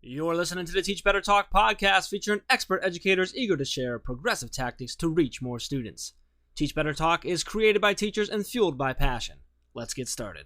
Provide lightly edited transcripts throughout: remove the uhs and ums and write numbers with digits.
You're listening to the Teach Better Talk podcast featuring expert educators eager to share progressive tactics to reach more students. Teach Better Talk is created by teachers and fueled by passion. Let's get started.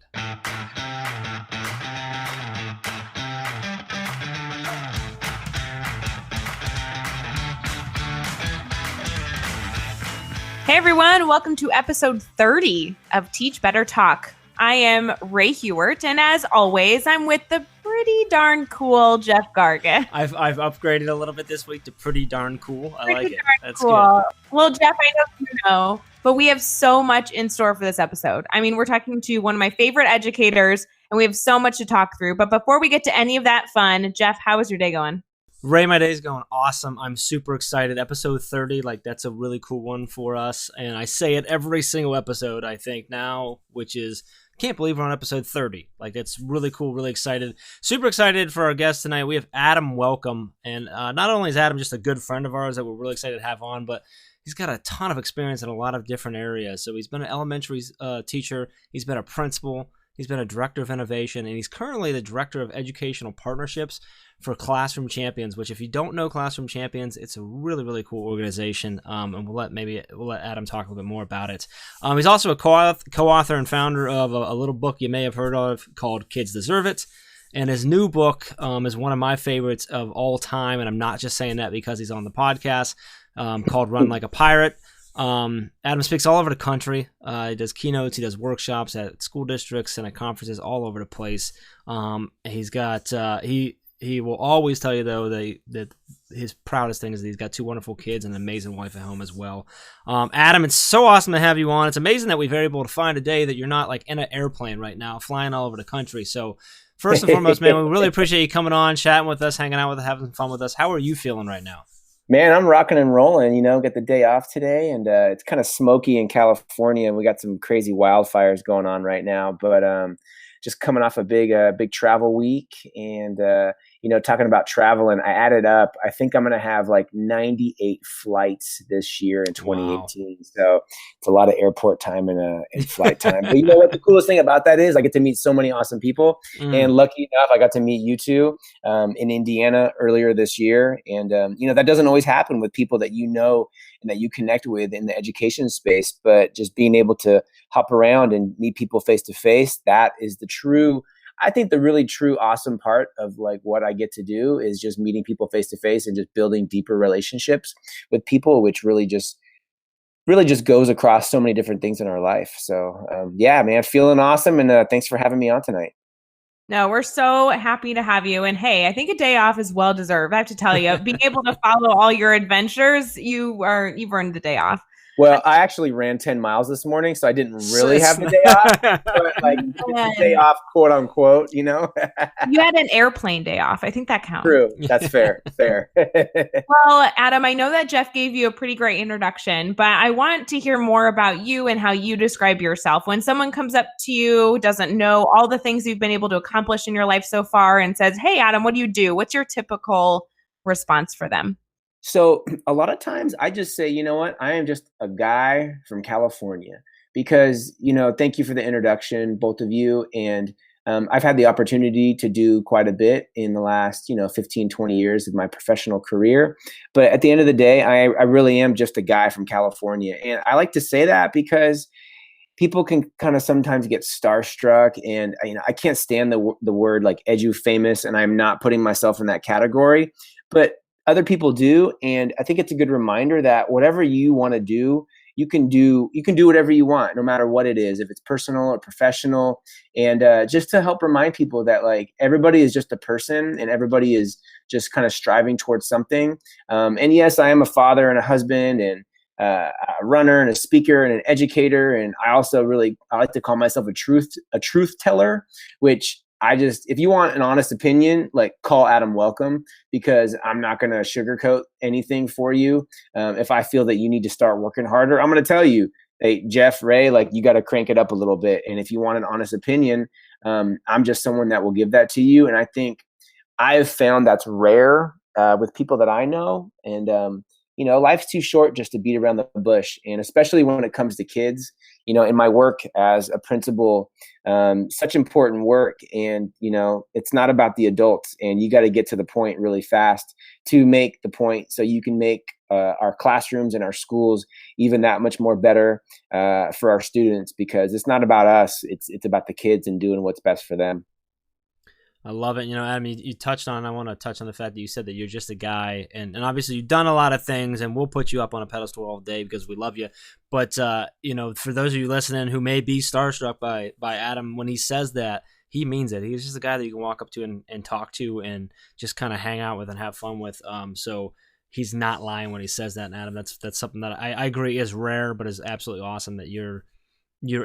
Hey everyone, welcome to episode 30 of Teach Better Talk. I am Ray Hewart, and as always, I'm with the pretty darn cool Jeff Gargan. I've upgraded a little bit this week to pretty darn cool. I like it. That's cool. Good. Well, Jeff, I know you know, but we have so much in store for this episode. I mean, we're talking to one of my favorite educators, and we have so much to talk through. But before we get to any of that fun, Jeff, how is your day going? Ray, my day's going awesome. I'm super excited. Episode 30, that's a really cool one for us. And I say it every single episode, I think now, which is, can't believe we're on episode 30. It's really cool, really excited. Super excited for our guest tonight. We have Adam Welcome. And not only is Adam just a good friend of ours that we're really excited to have on, but he's got a ton of experience in a lot of different areas. So he's been an elementary teacher. He's been a principal. He's been a director of innovation. And he's currently the director of educational partnerships for Classroom Champions, which if you don't know Classroom Champions, it's a really, really cool organization. And we'll let Adam talk a little bit more about it. He's also a co-author and founder of a little book you may have heard of called Kids Deserve It. And his new book is one of my favorites of all time. And I'm not just saying that because he's on the podcast, called Run Like a Pirate. Adam speaks all over the country. He does keynotes, he does workshops at school districts and at conferences all over the place. He's got, he will always tell you, though, that his proudest thing is that he's got two wonderful kids and an amazing wife at home as well. Adam, it's so awesome to have you on. It's amazing that we've been able to find a day that you're not in an airplane right now, flying all over the country. So first and foremost, man, we really appreciate you coming on, chatting with us, hanging out with us, having fun with us. How are you feeling right now? Man, I'm rocking and rolling, get the day off today, and it's kind of smoky in California, and we got some crazy wildfires going on right now, but just coming off a big travel week, and talking about travel, and I added up, I think I'm going to have 98 flights this year in 2018. Wow. So it's a lot of airport time and flight time. But you know what? The coolest thing about that is I get to meet so many awesome people. And lucky enough, I got to meet you two in Indiana earlier this year. And, that doesn't always happen with people that you know and that you connect with in the education space. But just being able to hop around and meet people face to face, that is the really true awesome part of what I get to do is just meeting people face to face and just building deeper relationships with people, which really just goes across so many different things in our life. So yeah, man, feeling awesome. And thanks for having me on tonight. No, we're so happy to have you. And hey, I think a day off is well deserved. I have to tell you, being able to follow all your adventures, you've earned the day off. Well, I actually ran 10 miles this morning, so I didn't really have the day off, but the day off, quote unquote, You had an airplane day off. I think that counts. True. That's fair. Well, Adam, I know that Jeff gave you a pretty great introduction, but I want to hear more about you and how you describe yourself. When someone comes up to you, doesn't know all the things you've been able to accomplish in your life so far and says, "Hey, Adam, what do you do?" What's your typical response for them? So a lot of times I just say, you know what, I am just a guy from California because, thank you for the introduction, both of you. And I've had the opportunity to do quite a bit in the last, 15, 20 years of my professional career. But at the end of the day, I really am just a guy from California. And I like to say that because people can kind of sometimes get starstruck, and I can't stand the word edu famous, and I'm not putting myself in that category. But other people do, and I think it's a good reminder that whatever you want to do, you can do whatever you want, no matter what it is, if it's personal or professional, and just to help remind people that everybody is just a person, and everybody is just kind of striving towards something. And yes, I am a father and a husband, and a runner and a speaker and an educator, and I like to call myself a truth teller, which if you want an honest opinion, call Adam Welcome, because I'm not going to sugarcoat anything for you. If I feel that you need to start working harder, I'm going to tell you, hey, Jeff, Ray, you got to crank it up a little bit. And if you want an honest opinion, I'm just someone that will give that to you. And I think I've found that's rare with people that I know. And life's too short just to beat around the bush. And especially when it comes to kids, in my work as a principal, such important work. And, it's not about the adults, and you got to get to the point really fast to make the point so you can make our classrooms and our schools even that much more better for our students, because it's not about us. It's about the kids and doing what's best for them. I love it. Adam, you touched on, I want to touch on the fact that you said that you're just a guy, and obviously you've done a lot of things, and we'll put you up on a pedestal all day because we love you. But, for those of you listening who may be starstruck by Adam, when he says that, he means it. He's just a guy that you can walk up to and talk to and just kind of hang out with and have fun with. So he's not lying when he says that. And Adam, that's something that I agree is rare, but is absolutely awesome that you're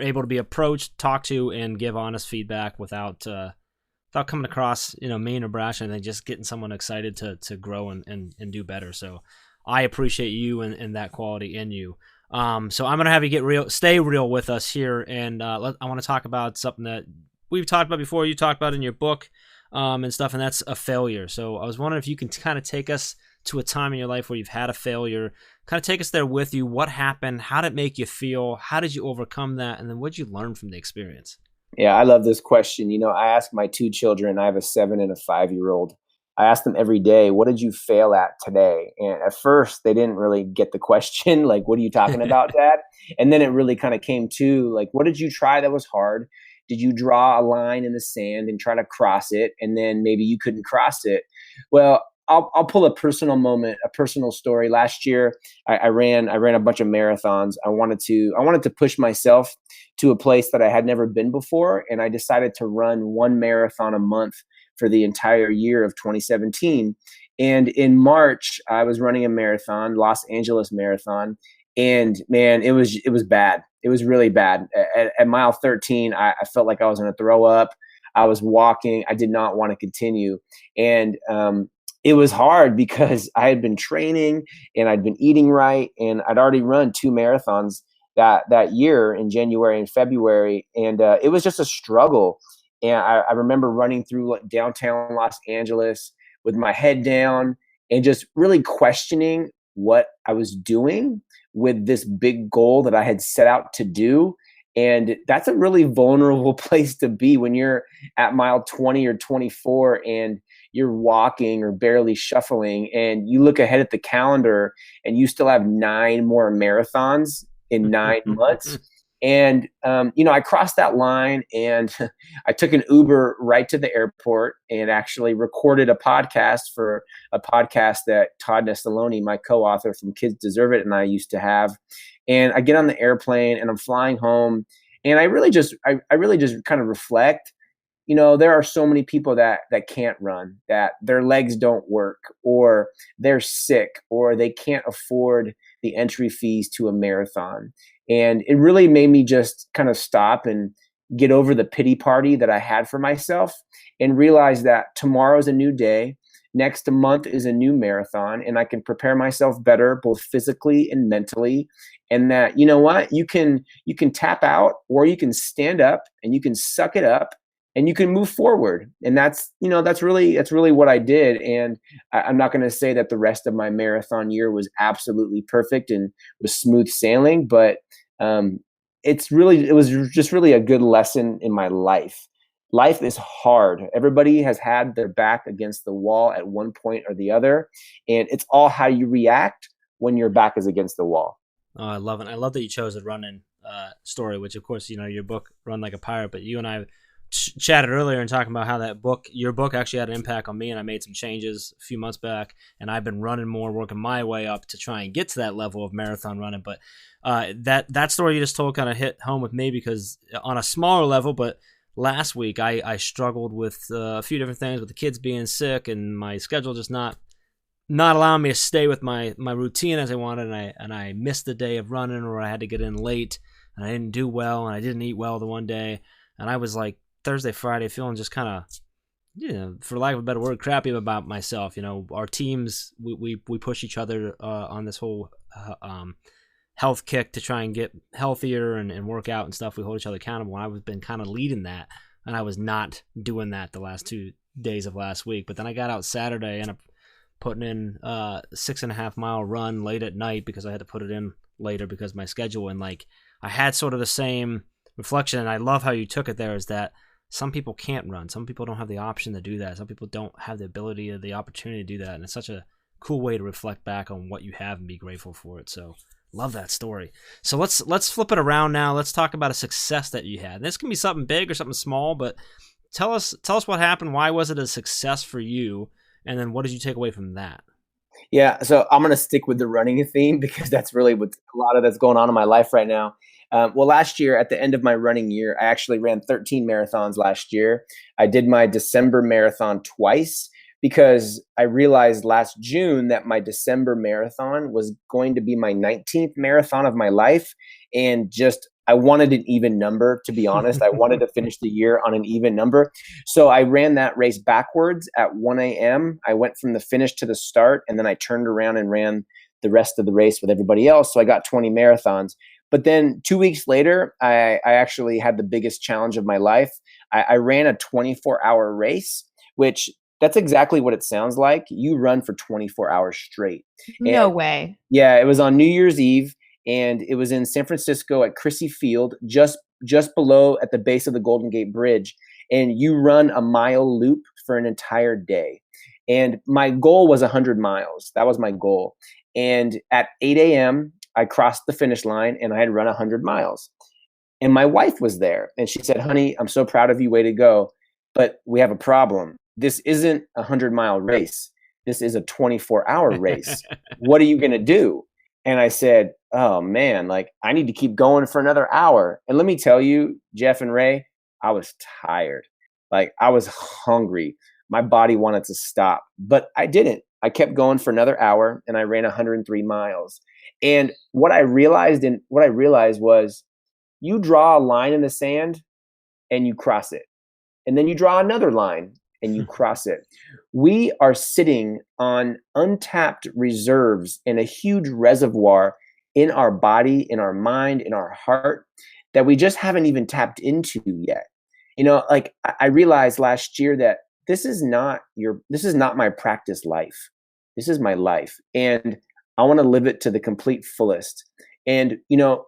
able to be approached, talk to, and give honest feedback without coming across, mean or brash, and then just getting someone excited to grow and do better. So I appreciate you and that quality in you. So I'm going to have you stay real with us here. And I want to talk about something that we've talked about before. You talked about in your book and stuff, and that's a failure. So I was wondering if you can kind of take us to a time in your life where you've had a failure, kind of take us there with you. What happened? How did it make you feel? How did you overcome that? And then what did you learn from the experience? Yeah, I love this question. I ask my two children, I have a 7 and a 5-year-old. I ask them every day, what did you fail at today? And at first they didn't really get the question, like, what are you talking about, Dad? And then it really kind of came to, like, what did you try that was hard? Did you draw a line in the sand and try to cross it, and then maybe you couldn't cross it? Well, I'll pull a personal moment, a personal story. Last year, I ran a bunch of marathons. I wanted to push myself to a place that I had never been before, and I decided to run one marathon a month for the entire year of 2017. And in March, I was running a marathon, Los Angeles Marathon, and man, it was bad. It was really bad. At mile 13, I felt like I was going to throw up. I was walking. I did not want to continue, and it was hard because I had been training and I'd been eating right, and I'd already run 2 marathons that year in January and February. And it was just a struggle. And I remember running through downtown Los Angeles with my head down and just really questioning what I was doing with this big goal that I had set out to do. And that's a really vulnerable place to be when you're at mile 20 or 24 and you're walking or barely shuffling, and you look ahead at the calendar and you still have 9 more marathons in 9 months. And, I crossed that line, and I took an Uber right to the airport and actually recorded a podcast for a podcast that Todd Nessaloni, my co-author from Kids Deserve It, and I used to have. And I get on the airplane and I'm flying home, and I really just kind of reflect. There are so many people that can't run, that their legs don't work, or they're sick, or they can't afford the entry fees to a marathon. And it really made me just kind of stop and get over the pity party that I had for myself, and realize that tomorrow's a new day. Next month is a new marathon, and I can prepare myself better, both physically and mentally. And that, what, you can tap out, or you can stand up and you can suck it up, and you can move forward. And that's really what I did. And I'm not going to say that the rest of my marathon year was absolutely perfect and was smooth sailing, but it was just really a good lesson in my life. Life is hard. Everybody has had their back against the wall at one point or the other. And it's all how you react when your back is against the wall. Oh, I love it. I love that you chose a running story, which of course, your book, Run Like a Pirate, but you and I chatted earlier and talking about how your book actually had an impact on me, and I made some changes a few months back, and I've been running more, working my way up to try and get to that level of marathon running. But that story you just told kind of hit home with me, because on a smaller level, but last week I struggled with a few different things, with the kids being sick and my schedule just not allowing me to stay with my routine as I wanted, and I missed the day of running, or I had to get in late, and I didn't do well, and I didn't eat well the one day, and I was like Thursday, Friday feeling just kind of, for lack of a better word, crappy about myself. Our teams, we push each other on this whole health kick to try and get healthier and work out and stuff. We hold each other accountable, and I've been kind of leading that, and I was not doing that the last 2 days of last week. But then I got out Saturday, and putting in 6.5 mile run late at night because I had to put it in later because of my schedule. And like, I had sort of the same reflection. And I love how you took it there, is that some people can't run. Some people don't have the option to do that. Some people don't have the ability or the opportunity to do that. And it's such a cool way to reflect back on what you have and be grateful for it. So love that story. So let's flip it around now. Let's talk about a success that you had. This can be something big or something small, but tell us what happened. Why was it a success for you? And then what did you take away from that? Yeah, so I'm going to stick with the running theme because that's really what a lot of that's going on in my life right now. Well, last year, at the end of my running year, I actually ran 13 marathons last year. I did my December marathon twice because I realized last June that my December marathon was going to be my 19th marathon of my life. And just, I wanted an even number, to be honest. I wanted to finish the year on an even number. So I ran that race backwards at 1 a.m. I went from the finish to the start, and then I turned around and ran the rest of the race with everybody else. So I got 20 marathons. But then 2 weeks later, I actually had the biggest challenge of my life. I ran a 24-hour race, which that's exactly what it sounds like. You run for 24 hours straight. No way. Yeah, it was on New Year's Eve, and it was in San Francisco at Crissy Field, just below at the base of the Golden Gate Bridge. And you run a mile loop for an entire day. And my goal was 100 miles. That was my goal. And at 8 a.m., I crossed the finish line and I had run 100 miles. And my wife was there and she said, "Honey, I'm so proud of you. Way to go. But we have a problem. This isn't a 100-mile race. This is a 24-hour race. What are you going to do?" And I said, "Oh man, like I need to keep going for another hour." And let me tell you, Jeff and Ray, I was tired. Like I was hungry. My body wanted to stop, but I didn't. I kept going for another hour and I ran 103 miles. And what I realized was you draw a line in the sand and you cross it. And then you draw another line and you cross it. We are sitting on untapped reserves in a huge reservoir in our body, in our mind, in our heart that we just haven't even tapped into yet. You know, like I realized last year that this is not my practice life. This is my life. And I want to live it to the complete fullest. And, you know,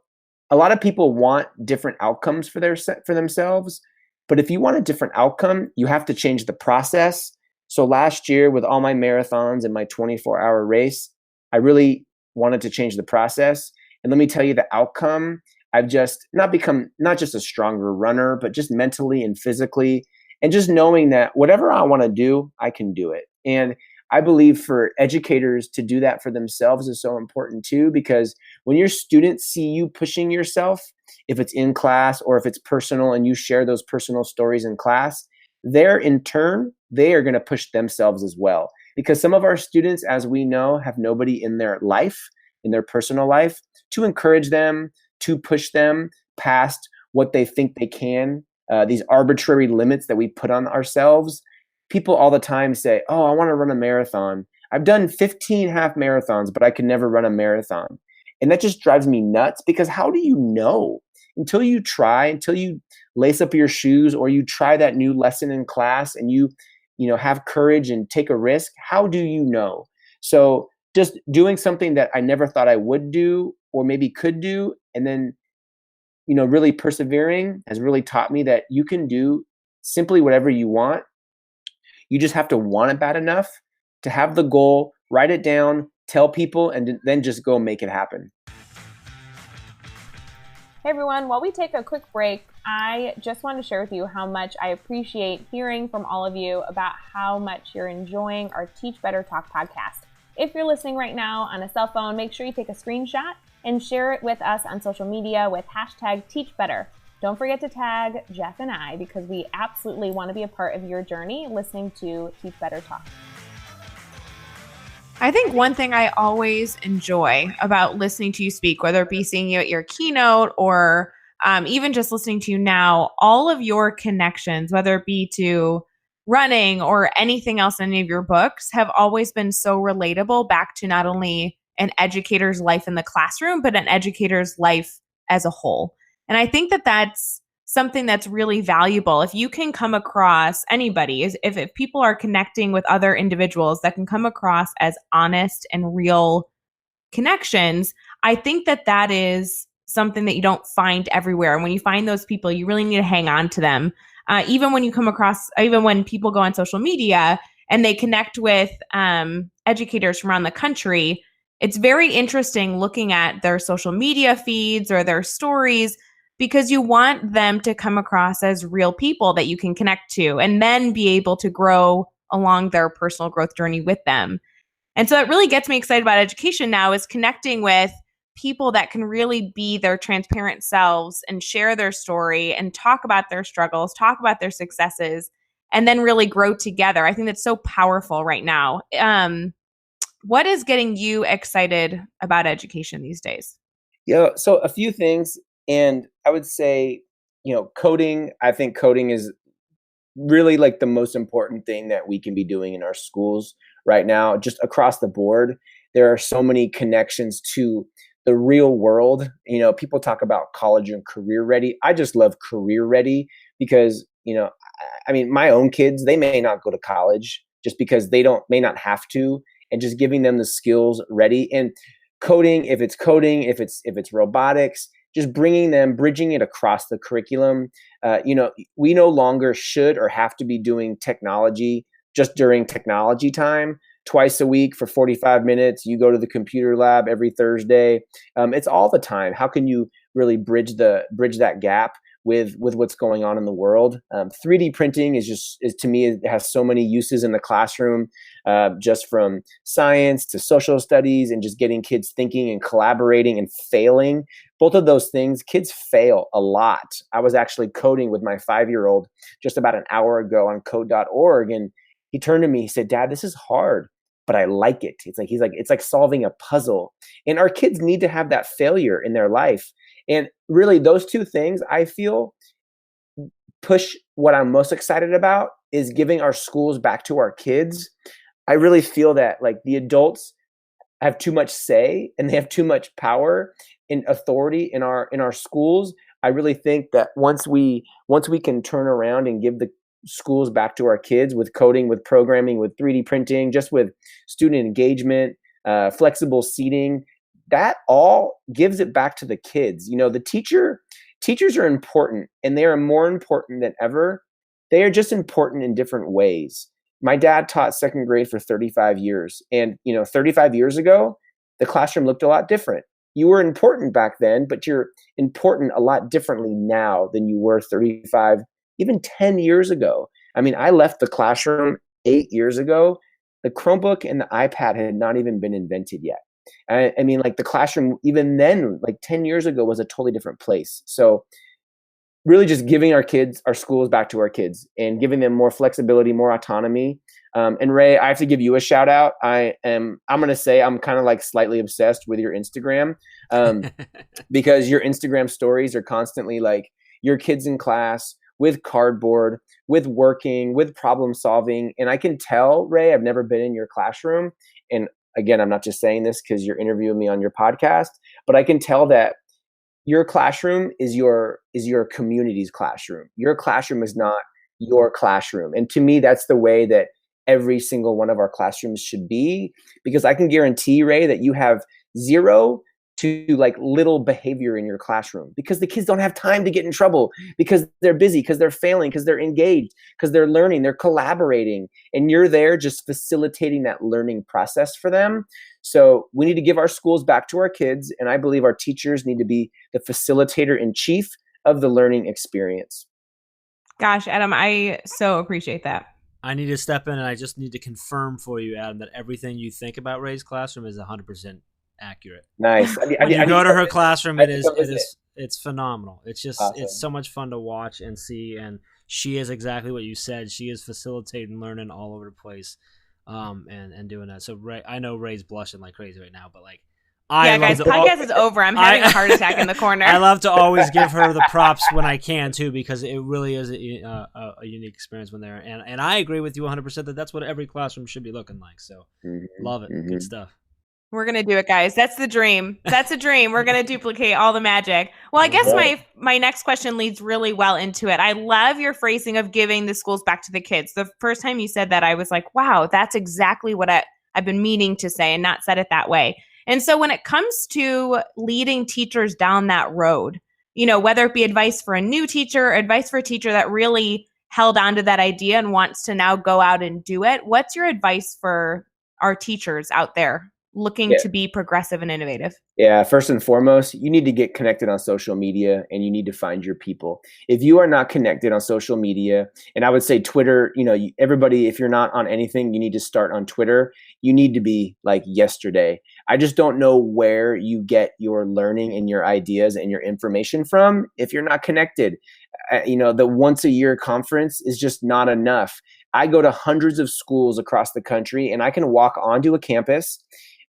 a lot of people want different outcomes for themselves. But if you want a different outcome, you have to change the process. So last year with all my marathons and my 24-hour race, I really wanted to change the process. And let me tell you, the outcome, I've just not just a stronger runner, but just mentally and physically, and just knowing that whatever I want to do, I can do it. And I believe for educators to do that for themselves is so important too, because when your students see you pushing yourself, if it's in class or if it's personal and you share those personal stories in class, in turn, they are going to push themselves as well. Because some of our students, as we know, have nobody in their life, in their personal life, to encourage them, to push them past what they think they can, these arbitrary limits that we put on ourselves. People all the time say, "Oh, I want to run a marathon. I've done 15 half marathons, but I can never run a marathon." And that just drives me nuts, because how do you know? Until you try, until you lace up your shoes or you try that new lesson in class and you have courage and take a risk, how do you know? So just doing something that I never thought I would do or maybe could do, and then really persevering has really taught me that you can do simply whatever you want. You just have to want it bad enough to have the goal, write it down, tell people, and then just go make it happen. Hey everyone, while we take a quick break, I just want to share with you how much I appreciate hearing from all of you about how much you're enjoying our Teach Better Talk podcast. If you're listening right now on a cell phone, make sure you take a screenshot and share it with us on social media with #TeachBetter. Don't forget to tag Jeff and I, because we absolutely want to be a part of your journey listening to Teach Better Talk. I think one thing I always enjoy about listening to you speak, whether it be seeing you at your keynote or even just listening to you now, all of your connections, whether it be to running or anything else in any of your books, have always been so relatable back to not only an educator's life in the classroom, but an educator's life as a whole. And I think that that's something that's really valuable. If you can come across anybody, if people are connecting with other individuals that can come across as honest and real connections, I think that is something that you don't find everywhere. And when you find those people, you really need to hang on to them. Even when people go on social media and they connect with educators from around the country, it's very interesting looking at their social media feeds or their stories, because you want them to come across as real people that you can connect to and then be able to grow along their personal growth journey with them. And so it really gets me excited about education now, is connecting with people that can really be their transparent selves and share their story and talk about their struggles, talk about their successes, and then really grow together. I think that's so powerful right now. What is getting you excited about education these days? Yeah, so a few things, and I would say, coding. I think coding is really like the most important thing that we can be doing in our schools right now, just across the board. There are so many connections to the real world. People talk about college and career ready. I just love career ready because, I mean, my own kids, they may not go to college just because they may not have to, and just giving them the skills ready. And coding, if it's robotics, just bringing them, bridging it across the curriculum. We no longer should or have to be doing technology just during technology time. Twice a week for 45 minutes, you go to the computer lab every Thursday. It's all the time. How can you really bridge that gap with what's going on in the world? 3D printing is to me, it has so many uses in the classroom, just from science to social studies and just getting kids thinking and collaborating and failing. Both of those things, kids fail a lot. I was actually coding with my 5-year-old just about an hour ago on code.org, and he turned to me, he said, "Dad, this is hard, but I like it." It's like solving a puzzle. And our kids need to have that failure in their life. And really, those two things, I feel, push what I'm most excited about is giving our schools back to our kids. I really feel that like the adults have too much say and they have too much power and authority in our schools. I really think that once we can turn around and give the schools back to our kids with coding, with programming, with 3D printing, just with student engagement, flexible seating, that all gives it back to the kids. The teachers are important, and they are more important than ever. They are just important in different ways. My dad taught second grade for 35 years. And, 35 years ago, the classroom looked a lot different. You were important back then, but you're important a lot differently now than you were 35, even 10 years ago. I mean, I left the classroom 8 years ago. The Chromebook and the iPad had not even been invented yet. I mean, like the classroom, even then, like 10 years ago, was a totally different place. So really just giving our schools back to our kids and giving them more flexibility, more autonomy. And Ray, I have to give you a shout out. I'm going to say I'm kind of like slightly obsessed with your Instagram, because your Instagram stories are constantly like your kids in class with cardboard, with working, with problem solving. And I can tell, Ray, I've never been in your classroom. And again, I'm not just saying this because you're interviewing me on your podcast, but I can tell that your classroom is your community's classroom. Your classroom is not your classroom. And to me, that's the way that every single one of our classrooms should be, because I can guarantee, Ray, that you have zero to like little behavior in your classroom because the kids don't have time to get in trouble because they're busy, because they're failing, because they're engaged, because they're learning, they're collaborating, and you're there just facilitating that learning process for them. So we need to give our schools back to our kids, and I believe our teachers need to be the facilitator in chief of the learning experience. Gosh, Adam, I so appreciate that. I need to step in, and I just need to confirm for you, Adam, that everything you think about Ray's classroom is 100% accurate. Nice. When you go to her classroom, it's phenomenal. It's just awesome. It's so much fun to watch and see, and she is exactly what you said. She is facilitating learning all over the place, and doing that. So Ray, I know Ray's blushing like crazy right now, but like, guys, podcast is over. I'm having a heart attack in the corner. I love to always give her the props when I can too, because it really is a unique experience when they're and I agree with you 100% that that's what every classroom should be looking like. So love it. Good stuff. We're going to do it, guys. That's the dream. That's a dream. We're going to duplicate all the magic. Well, I guess my next question leads really well into it. I love your phrasing of giving the schools back to the kids. The first time you said that, I was like, wow, that's exactly what I've been meaning to say and not said it that way. And so when it comes to leading teachers down that road, whether it be advice for a new teacher, or advice for a teacher that really held on to that idea and wants to now go out and do it, what's your advice for our teachers out there looking to be progressive and innovative? Yeah, first and foremost, you need to get connected on social media and you need to find your people. If you are not connected on social media, and I would say Twitter, everybody, if you're not on anything, you need to start on Twitter. You need to be like yesterday. I just don't know where you get your learning and your ideas and your information from if you're not connected. The once a year conference is just not enough. I go to hundreds of schools across the country and I can walk onto a campus,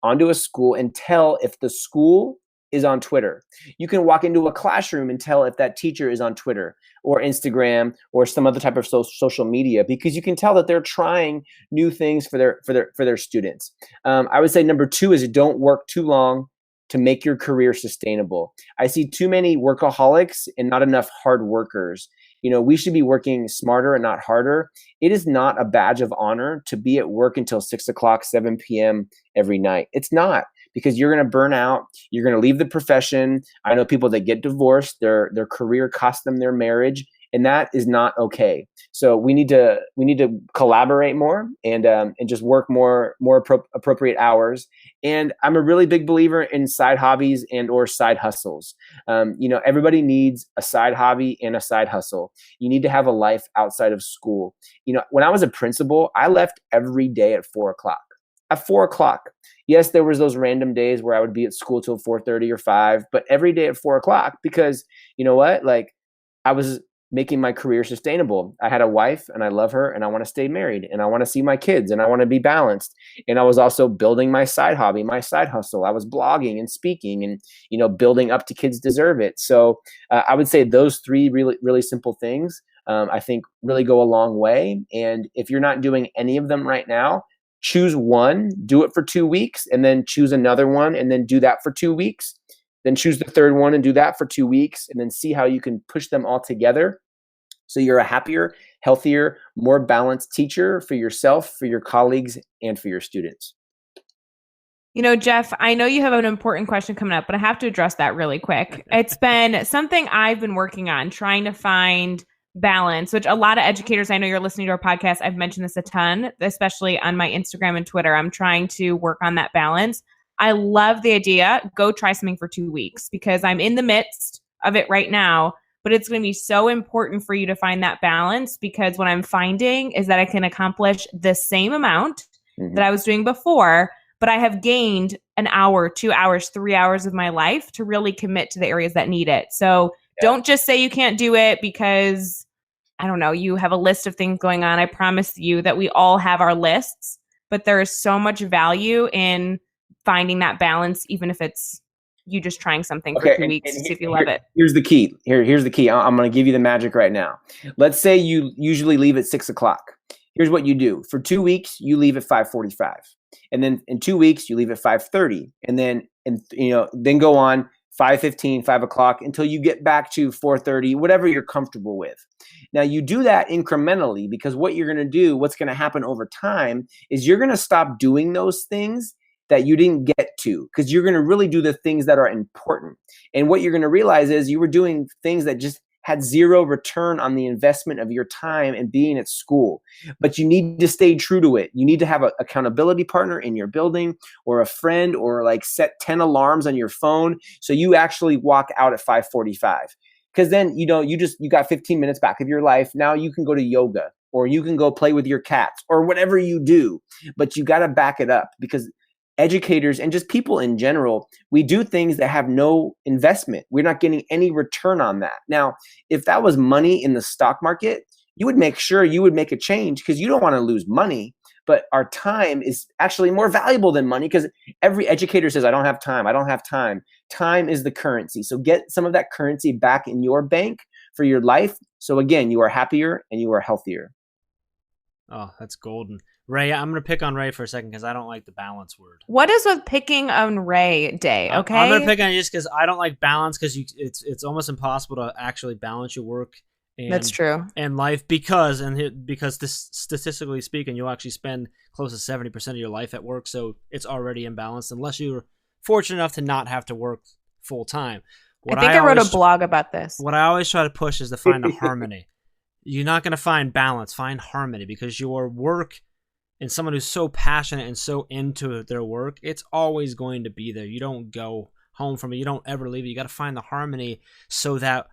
onto a school, and tell if the school is on Twitter. You can walk into a classroom and tell if that teacher is on Twitter or Instagram or some other type of social media, because you can tell that they're trying new things for their students. I would say number 2 is don't work too long to make your career sustainable. I see too many workaholics and not enough hard workers. We should be working smarter and not harder. It is not a badge of honor to be at work until 6 o'clock, 7 p.m. every night. It's not, because you're going to burn out. You're going to leave the profession. I know people that get divorced, their career cost them their marriage, and that is not okay. So we need to collaborate more and just work more appropriate hours. And I'm a really big believer in side hobbies and or side hustles. Everybody needs a side hobby and a side hustle. You need to have a life outside of school. When I was a principal, I left every day at 4 o'clock. At 4 o'clock. Yes, there was those random days where I would be at school till 4:30 or 5, but every day at 4 o'clock, because you know what? Like, I was making my career sustainable. I had a wife and I love her and I want to stay married and I want to see my kids and I want to be balanced. And I was also building my side hobby, my side hustle. I was blogging and speaking and, building up to Kids Deserve It. So I would say those 3 really, really simple things, I think really go a long way. And if you're not doing any of them right now, choose one, do it for 2 weeks, and then choose another one and then do that for 2 weeks. Then choose the third one and do that for 2 weeks, and then see how you can push them all together so you're a happier, healthier, more balanced teacher for yourself, for your colleagues, and for your students. Jeff, I know you have an important question coming up, but I have to address that really quick. It's been something I've been working on, trying to find balance, which a lot of educators, I know you're listening to our podcast, I've mentioned this a ton, especially on my Instagram and Twitter. I'm trying to work on that balance. I love the idea. Go try something for 2 weeks, because I'm in the midst of it right now, but it's going to be so important for you to find that balance, because what I'm finding is that I can accomplish the same amount that I was doing before, but I have gained an hour, 2 hours, 3 hours of my life to really commit to the areas that need it. So don't just say you can't do it because, I don't know, you have a list of things going on. I promise you that we all have our lists, but there is so much value in finding that balance, even if it's you just trying something for 2 weeks to see if you love it. Here's the key. Here's the key. I'm going to give you the magic right now. Let's say you usually leave at 6 o'clock. Here's what you do. For 2 weeks, you leave at 5:45. And then in 2 weeks, you leave at 5:30. And then go on 5:15, 5 o'clock until you get back to 4:30, whatever you're comfortable with. Now you do that incrementally, because what you're going to do, what's going to happen over time is you're going to stop doing those things that you didn't get to, because you're going to really do the things that are important. And what you're going to realize is you were doing things that just had zero return on the investment of your time and being at school. But you need to stay true to it. You need to have an accountability partner in your building, or a friend, or like set 10 alarms on your phone so you actually walk out at 5:45. Because then, you got 15 minutes back of your life. Now you can go to yoga, or you can go play with your cats, or whatever you do. But you got to back it up, because educators and just people in general, we do things that have no investment. We're not getting any return on that. Now, if that was money in the stock market, you would make sure you would make a change, because you don't want to lose money. But our time is actually more valuable than money, because every educator says, I don't have time. I don't have time. Time is the currency. So get some of that currency back in your bank for your life. So again, you are happier and you are healthier. Oh, that's golden. Ray, I'm going to pick on Ray for a second because I don't like the balance word. What is with picking on Ray Day? Okay, I'm going to pick on you just because I don't like balance because it's almost impossible to actually balance your work. That's true. And life because this, statistically speaking, you'll actually spend close to 70% of your life at work, so it's already imbalanced unless you're fortunate enough to not have to work full time. I think I wrote a blog about this. What I always try to push is to find the harmony. You're not going to find balance, find harmony, because your work and someone who's so passionate and so into their work, it's always going to be there. You don't go home from it. You don't ever leave it. You got to find the harmony so that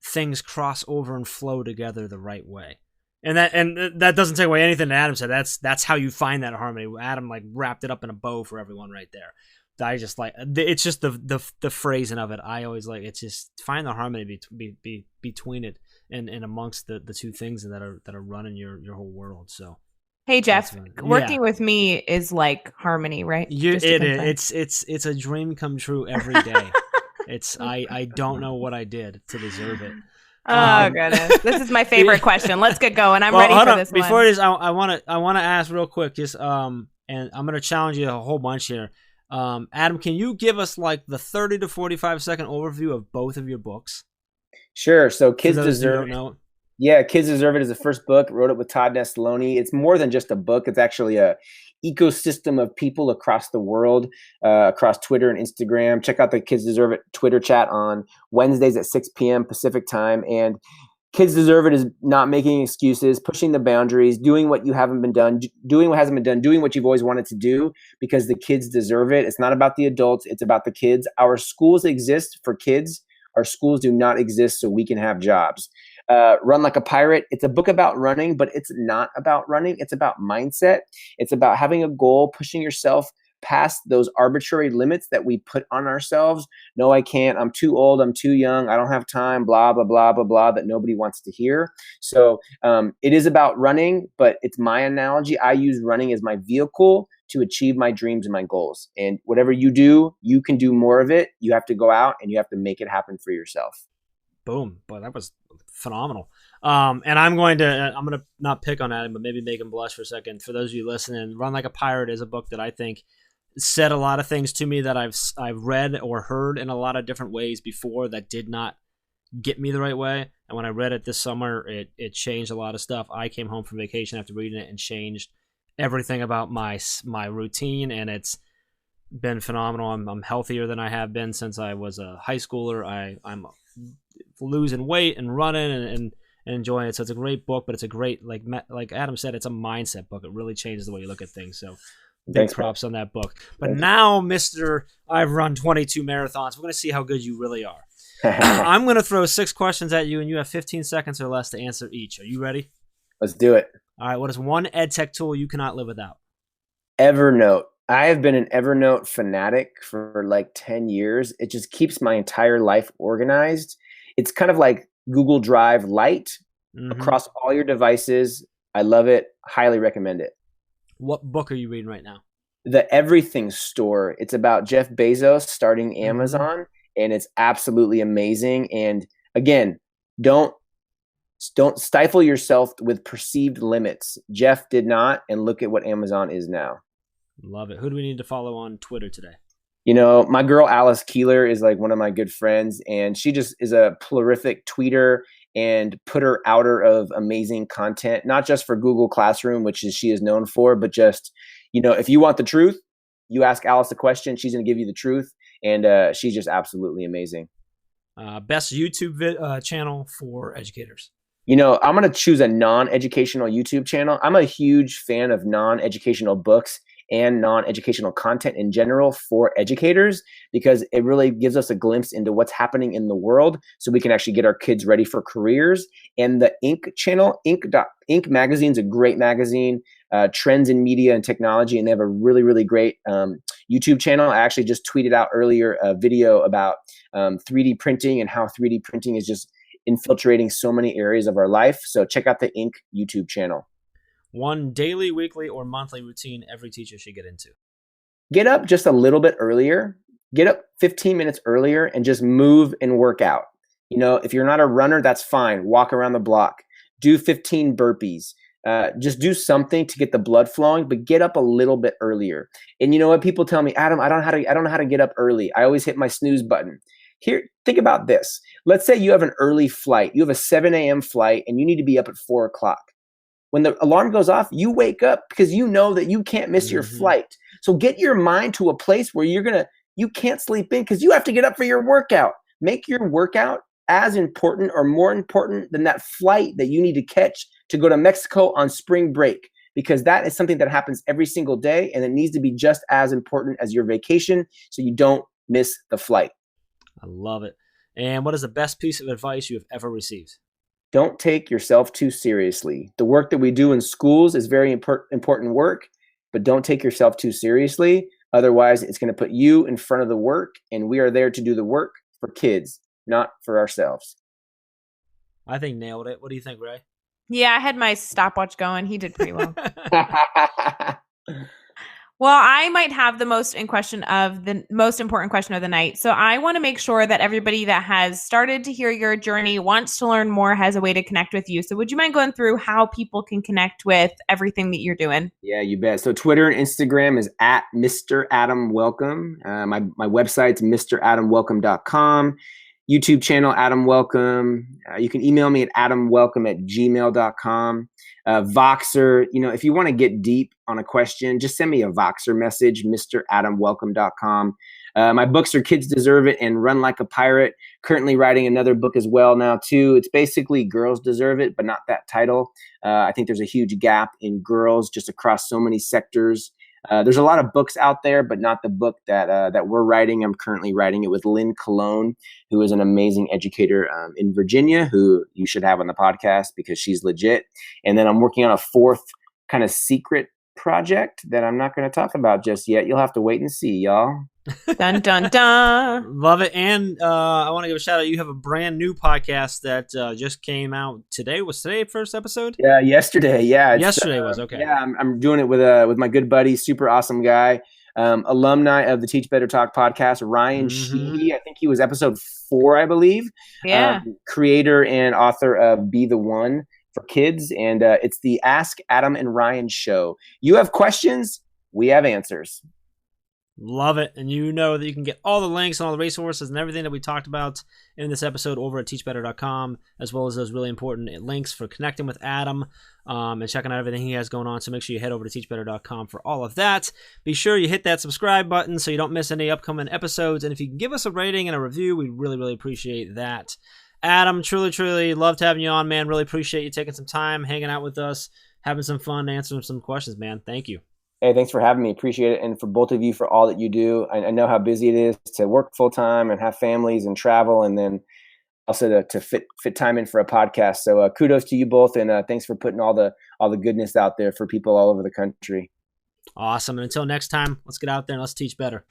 things cross over and flow together the right way. And that doesn't take away anything that Adam said. That's how you find that harmony. Adam like wrapped it up in a bow for everyone right there. I just like it's just the phrasing of it. I always like it's just find the harmony between it and amongst the two things that are running your whole world. So hey Jeff, working with me is like harmony, right? It's a dream come true every day. I don't know what I did to deserve it. Oh goodness, this is my favorite question. Let's get going. I'm ready for this. Before this, I want to ask real quick, just and I'm gonna challenge you a whole bunch here. Adam, can you give us like the 30 to 45 second overview of both of your books? Sure. So Kids Deserve It. Yeah, Kids Deserve It is the first book. Wrote it with Todd Nestalone. It's more than just a book. It's actually a ecosystem of people across the world, across Twitter and Instagram. Check out the Kids Deserve It Twitter chat on Wednesdays at 6 p.m. Pacific time. And Kids Deserve It is not making excuses, pushing the boundaries, doing what you haven't been done, doing what hasn't been done, doing what you've always wanted to do because the kids deserve it. It's not about the adults. It's about the kids. Our schools exist for kids. Our schools do not exist so we can have jobs. Run Like a Pirate. It's a book about running, but it's not about running. It's about mindset. It's about having a goal, pushing yourself past those arbitrary limits that we put on ourselves. No, I can't. I'm too old. I'm too young. I don't have time, blah, blah, blah, blah, blah, that nobody wants to hear. So it is about running, but it's my analogy. I use running as my vehicle to achieve my dreams and my goals. And whatever you do, you can do more of it. You have to go out and you have to make it happen for yourself. Boom. Boy, that was phenomenal. And I'm gonna not pick on Adam, but maybe make him blush for a second. For those of you listening, Run Like a Pirate is a book that I think said a lot of things to me that I've read or heard in a lot of different ways before that did not get me the right way. And when I read it this summer, it changed a lot of stuff. I came home from vacation after reading it and changed everything about my routine, and it's been phenomenal. I'm healthier than I have been since I was a high schooler. I'm losing weight and running and enjoying it. So it's a great book, but it's a great, like Adam said, it's a mindset book. It really changes the way you look at things. So big props on that book. But now, Mr. I've run 22 marathons. We're going to see how good you really are. I'm going to throw 6 questions at you, and you have 15 seconds or less to answer each. Are you ready? Let's do it. All right. What is one ed tech tool you cannot live without? Evernote. I have been an Evernote fanatic for like 10 years. It just keeps my entire life organized. It's kind of like Google Drive Lite across all your devices. I love it. Highly recommend it. What book are you reading right now? The Everything Store. It's about Jeff Bezos starting Amazon, and it's absolutely amazing. And again, don't stifle yourself with perceived limits. Jeff did not, and look at what Amazon is now. Love it. Who do we need to follow on Twitter today? You know, my girl Alice Keeler is like one of my good friends, and she just is a prolific tweeter and putter outer of amazing content, not just for Google Classroom, which she is known for, but just, you know, if you want the truth, you ask Alice a question, she's going to give you the truth, and she's just absolutely amazing. Best YouTube channel for educators? You know, I'm going to choose a non-educational YouTube channel. I'm a huge fan of non-educational books and non-educational content in general for educators, because it really gives us a glimpse into what's happening in the world so we can actually get our kids ready for careers. And the Inc. channel, Inc. magazine is a great magazine, trends in media and technology, and they have a really, really great YouTube channel. I actually just tweeted out earlier a video about 3D printing and how 3D printing is just infiltrating so many areas of our life. So check out the Inc. YouTube channel. One daily, weekly, or monthly routine every teacher should get into? Get up just a little bit earlier. Get up 15 minutes earlier and just move and work out. You know, if you're not a runner, that's fine. Walk around the block. Do 15 burpees. just do something to get the blood flowing, but get up a little bit earlier. And you know what? People tell me, Adam, I don't know how to get up early. I always hit my snooze button. Here, think about this. Let's say you have an early flight. You have a 7 a.m. flight and you need to be up at 4 o'clock. When the alarm goes off, you wake up because you know that you can't miss your flight. So get your mind to a place where you can't sleep in because you have to get up for your workout. Make your workout as important or more important than that flight that you need to catch to go to Mexico on spring break, because that is something that happens every single day and it needs to be just as important as your vacation so you don't miss the flight. I love it. And what is the best piece of advice you have ever received? Don't take yourself too seriously. The work that we do in schools is very important work, but don't take yourself too seriously. Otherwise, it's going to put you in front of the work, and we are there to do the work for kids, not for ourselves. I think nailed it. What do you think, Ray? Yeah, I had my stopwatch going. He did pretty well. Well, I might have the most important question of the night. So I want to make sure that everybody that has started to hear your journey, wants to learn more, has a way to connect with you. So would you mind going through how people can connect with everything that you're doing? Yeah, you bet. So Twitter and Instagram is at Mr. Adam Welcome. My website's mradamwelcome.com. YouTube channel, Adam Welcome. You can email me at adamwelcome@gmail.com. Voxer, if you want to get deep on a question, just send me a Voxer message, mradamwelcome.com. My books are Kids Deserve It and Run Like a Pirate. Currently writing another book as well now too. It's basically Girls Deserve It, but not that title. I think there's a huge gap in girls just across so many sectors. There's a lot of books out there, but not the book that we're writing. I'm currently writing it with Lynn Colon, who is an amazing educator in Virginia, who you should have on the podcast because she's legit. And then I'm working on a fourth kind of secret project that I'm not going to talk about just yet. You'll have to wait and see, y'all. Dun, dun, dun. Love it. And I want to give a shout out. You have a brand new podcast that just came out today. Was today the first episode? Yeah, yesterday. Yeah. Yesterday was, okay. Yeah, I'm doing it with my good buddy, super awesome guy, alumni of the Teach Better Talk podcast, Ryan Sheehy. I think he was episode 4, I believe. Yeah. Creator and author of Be the One for Kids. And it's the Ask Adam and Ryan show. You have questions, we have answers. Love it. And you know that you can get all the links and all the resources and everything that we talked about in this episode over at teachbetter.com, as well as those really important links for connecting with Adam and checking out everything he has going on. So make sure you head over to teachbetter.com for all of that. Be sure you hit that subscribe button so you don't miss any upcoming episodes. And if you can give us a rating and a review, we really, really appreciate that. Adam, truly, truly loved having you on, man. Really appreciate you taking some time, hanging out with us, having some fun, answering some questions, man. Thank you. Hey, thanks for having me. Appreciate it. And for both of you, for all that you do. I know how busy it is to work full time and have families and travel, and then also to fit time in for a podcast. So kudos to you both, and thanks for putting all the goodness out there for people all over the country. Awesome. And until next time, let's get out there and let's teach better.